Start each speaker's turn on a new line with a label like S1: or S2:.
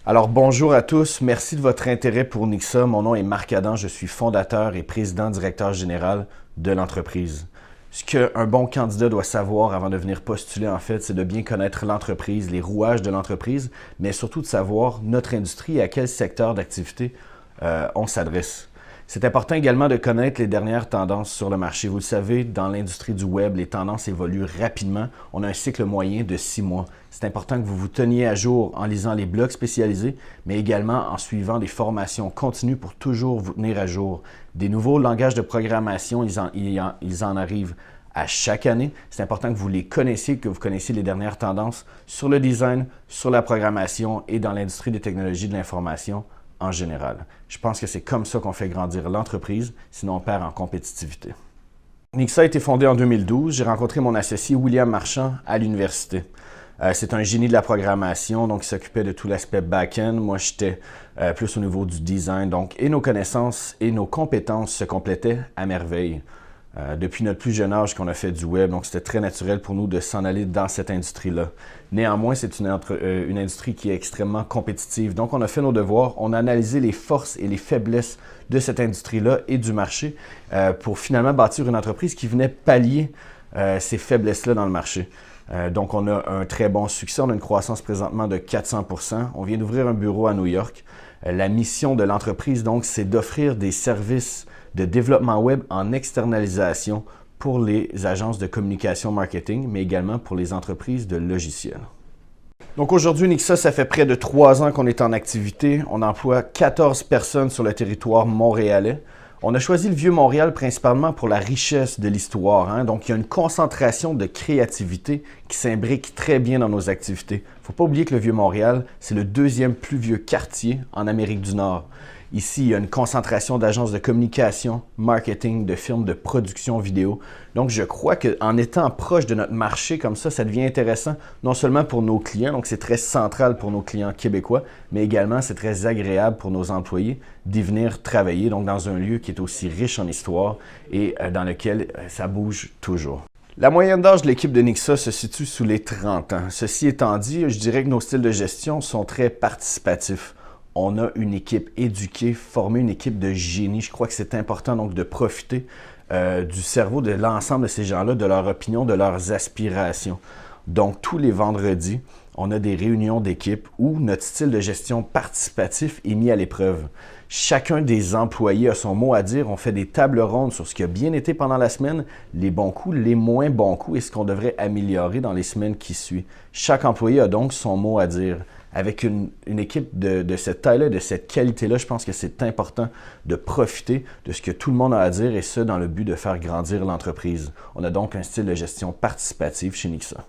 S1: Alors bonjour à tous, merci de votre intérêt pour Nixa. Mon nom est Marc Adam, je suis fondateur et président-directeur général de l'entreprise. Ce qu'un bon candidat doit savoir avant de venir postuler, en fait, c'est de bien connaître l'entreprise, les rouages de l'entreprise, mais surtout de savoir notre industrie et à quel secteur d'activité on s'adresse. C'est important également de connaître les dernières tendances sur le marché. Vous le savez, dans l'industrie du web, les tendances évoluent rapidement. On a un cycle moyen de 6 mois. C'est important que vous vous teniez à jour en lisant les blogs spécialisés, mais également en suivant des formations continues pour toujours vous tenir à jour. Des nouveaux langages de programmation, ils en arrivent à chaque année. C'est important que vous les connaissiez, que vous connaissiez les dernières tendances sur le design, sur la programmation et dans l'industrie des technologies de l'information en général. Je pense que c'est comme ça qu'on fait grandir l'entreprise, sinon on perd en compétitivité. Nixa a été fondée en 2012. J'ai rencontré mon associé William Marchand à l'université. C'est un génie de la programmation, donc il s'occupait de tout l'aspect back-end. Moi, j'étais plus au niveau du design. Donc, et nos connaissances et nos compétences se complétaient à merveille. Depuis notre plus jeune âge qu'on a fait du web, donc c'était très naturel pour nous de s'en aller dans cette industrie-là. Néanmoins, c'est une industrie qui est extrêmement compétitive. Donc, on a fait nos devoirs, on a analysé les forces et les faiblesses de cette industrie-là et du marché pour finalement bâtir une entreprise qui venait pallier ces faiblesses-là dans le marché. Donc, on a un très bon succès. On a une croissance présentement de 400%. On vient d'ouvrir un bureau à New York. La mission de l'entreprise, donc, c'est d'offrir des services de développement web en externalisation pour les agences de communication marketing, mais également pour les entreprises de logiciels. Donc aujourd'hui, Nixa, ça fait près de 3 ans qu'on est en activité. On emploie 14 personnes sur le territoire montréalais. On a choisi le Vieux-Montréal principalement pour la richesse de l'histoire. Donc, il y a une concentration de créativité qui s'imbrique très bien dans nos activités. Il ne faut pas oublier que le Vieux-Montréal, c'est le 2e plus vieux quartier en Amérique du Nord. Ici, il y a une concentration d'agences de communication, marketing, de firmes de production vidéo. Donc, je crois qu'en étant proche de notre marché comme ça devient intéressant, non seulement pour nos clients, donc c'est très central pour nos clients québécois, mais également c'est très agréable pour nos employés d'y venir travailler, donc dans un lieu qui est aussi riche en histoire et dans lequel ça bouge toujours. La moyenne d'âge de l'équipe de Nixa se situe sous les 30 ans. Ceci étant dit, je dirais que nos styles de gestion sont très participatifs. On a une équipe éduquée, formée, une équipe de génie. Je crois que c'est important donc de profiter du cerveau de l'ensemble de ces gens-là, de leur opinion, de leurs aspirations. Donc, tous les vendredis, on a des réunions d'équipe où notre style de gestion participatif est mis à l'épreuve. Chacun des employés a son mot à dire. On fait des tables rondes sur ce qui a bien été pendant la semaine, les bons coups, les moins bons coups et ce qu'on devrait améliorer dans les semaines qui suivent. Chaque employé a donc son mot à dire. Avec une équipe de cette taille-là, de cette qualité-là, je pense que c'est important de profiter de ce que tout le monde a à dire et ce, dans le but de faire grandir l'entreprise. On a donc un style de gestion participative chez Nixa.